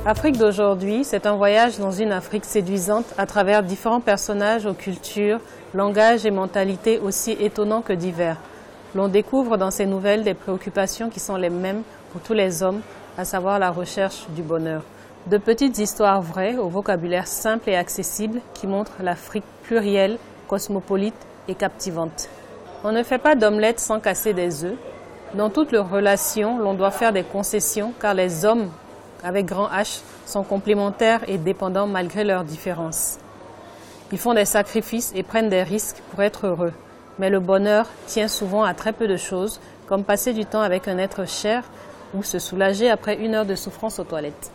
Afrique d'aujourd'hui, c'est un voyage dans une Afrique séduisante à travers différents personnages aux cultures, langages et mentalités aussi étonnants que divers. L'on découvre dans ces nouvelles des préoccupations qui sont les mêmes pour tous les hommes, à savoir la recherche du bonheur. De petites histoires vraies au vocabulaire simple et accessible qui montrent l'Afrique plurielle, cosmopolite et captivante. On ne fait pas d'omelette sans casser des œufs. Dans toutes leurs relations, l'on doit faire des concessions car les hommes, avec grand H, sont complémentaires et dépendants malgré leurs différences. Ils font des sacrifices et prennent des risques pour être heureux. Mais le bonheur tient souvent à très peu de choses, comme passer du temps avec un être cher ou se soulager après une heure de souffrance aux toilettes.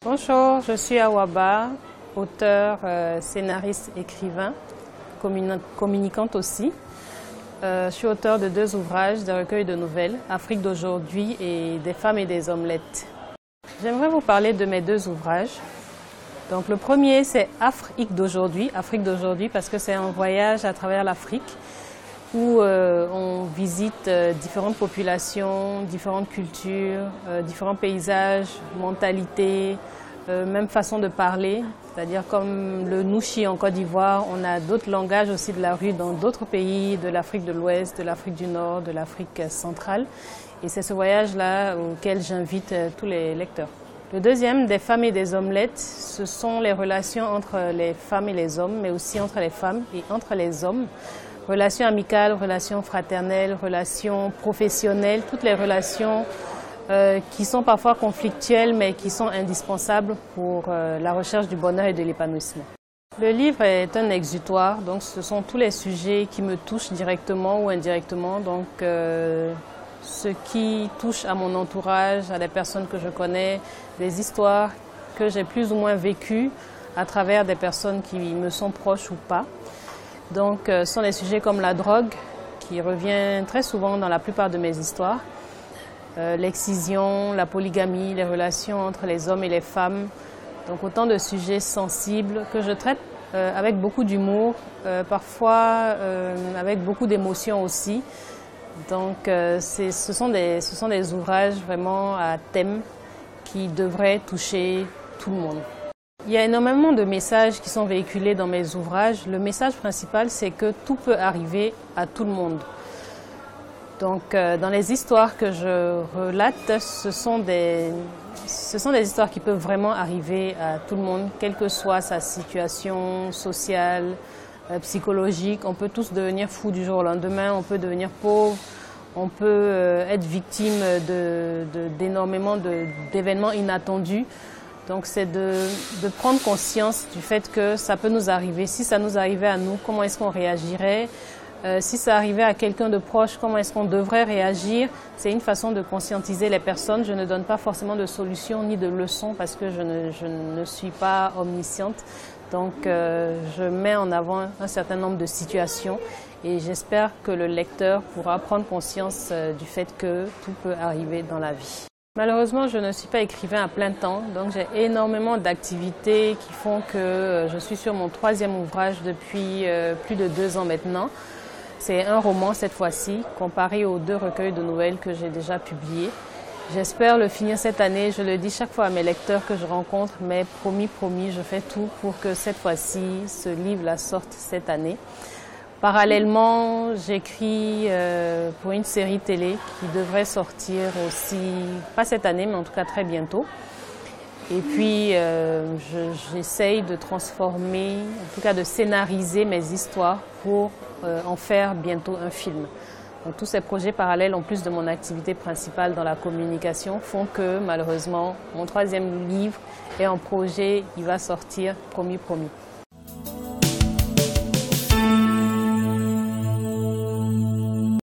Bonjour, je suis Awaba, auteure, scénariste, écrivain, communicante aussi. Je suis auteure de 2 ouvrages, des recueils de nouvelles, Afrique d'aujourd'hui et Des femmes et des omelettes. J'aimerais vous parler de mes 2 ouvrages. Donc le premier c'est Afrique d'aujourd'hui parce que c'est un voyage à travers l'Afrique où on visite différentes populations, différentes cultures, différents paysages, mentalités, même façon de parler. C'est-à-dire comme le Nouchi en Côte d'Ivoire, on a d'autres langages aussi de la rue dans d'autres pays, de l'Afrique de l'Ouest, de l'Afrique du Nord, de l'Afrique centrale. Et c'est ce voyage-là auquel j'invite tous les lecteurs. Le deuxième, Des femmes et des omelettes, ce sont les relations entre les femmes et les hommes, mais aussi entre les femmes et entre les hommes. Relations amicales, relations fraternelles, relations professionnelles, toutes les relations qui sont parfois conflictuelles mais qui sont indispensables pour la recherche du bonheur et de l'épanouissement. Le livre est un exutoire, donc ce sont tous les sujets qui me touchent directement ou indirectement, donc ce qui touche à mon entourage, à des personnes que je connais, des histoires que j'ai plus ou moins vécues à travers des personnes qui me sont proches ou pas. Donc ce sont des sujets comme la drogue qui revient très souvent dans la plupart de mes histoires, l'excision, la polygamie, les relations entre les hommes et les femmes. Donc autant de sujets sensibles que je traite avec beaucoup d'humour, parfois avec beaucoup d'émotion aussi. Donc ce sont des ouvrages vraiment à thème qui devraient toucher tout le monde. Il y a énormément de messages qui sont véhiculés dans mes ouvrages. Le message principal, c'est que tout peut arriver à tout le monde. Donc dans les histoires que je relate, ce sont des histoires qui peuvent vraiment arriver à tout le monde, quelle que soit sa situation sociale, psychologique. On peut tous devenir fous du jour au lendemain, on peut devenir pauvre, on peut être victime d'énormément d'événements inattendus. Donc c'est de prendre conscience du fait que ça peut nous arriver. Si ça nous arrivait à nous, comment est-ce qu'on réagirait? Si ça arrivait à quelqu'un de proche, comment est-ce qu'on devrait réagir? C'est une façon de conscientiser les personnes. Je ne donne pas forcément de solutions ni de leçons parce que je ne suis pas omnisciente. Donc je mets en avant un certain nombre de situations et j'espère que le lecteur pourra prendre conscience du fait que tout peut arriver dans la vie. Malheureusement, je ne suis pas écrivain à plein temps, donc j'ai énormément d'activités qui font que je suis sur mon 3e ouvrage depuis plus de 2 ans maintenant. C'est un roman cette fois-ci, comparé aux 2 recueils de nouvelles que j'ai déjà publiés. J'espère le finir cette année, je le dis chaque fois à mes lecteurs que je rencontre, mais promis, je fais tout pour que cette fois-ci, ce livre-là sorte cette année. Parallèlement, j'écris pour une série télé qui devrait sortir aussi, pas cette année, mais en tout cas très bientôt. Et puis, j'essaye de transformer, en tout cas de scénariser mes histoires pour en faire bientôt un film. Donc, tous ces projets parallèles, en plus de mon activité principale dans la communication, font que malheureusement, mon 3e livre est en projet, il va sortir, promis.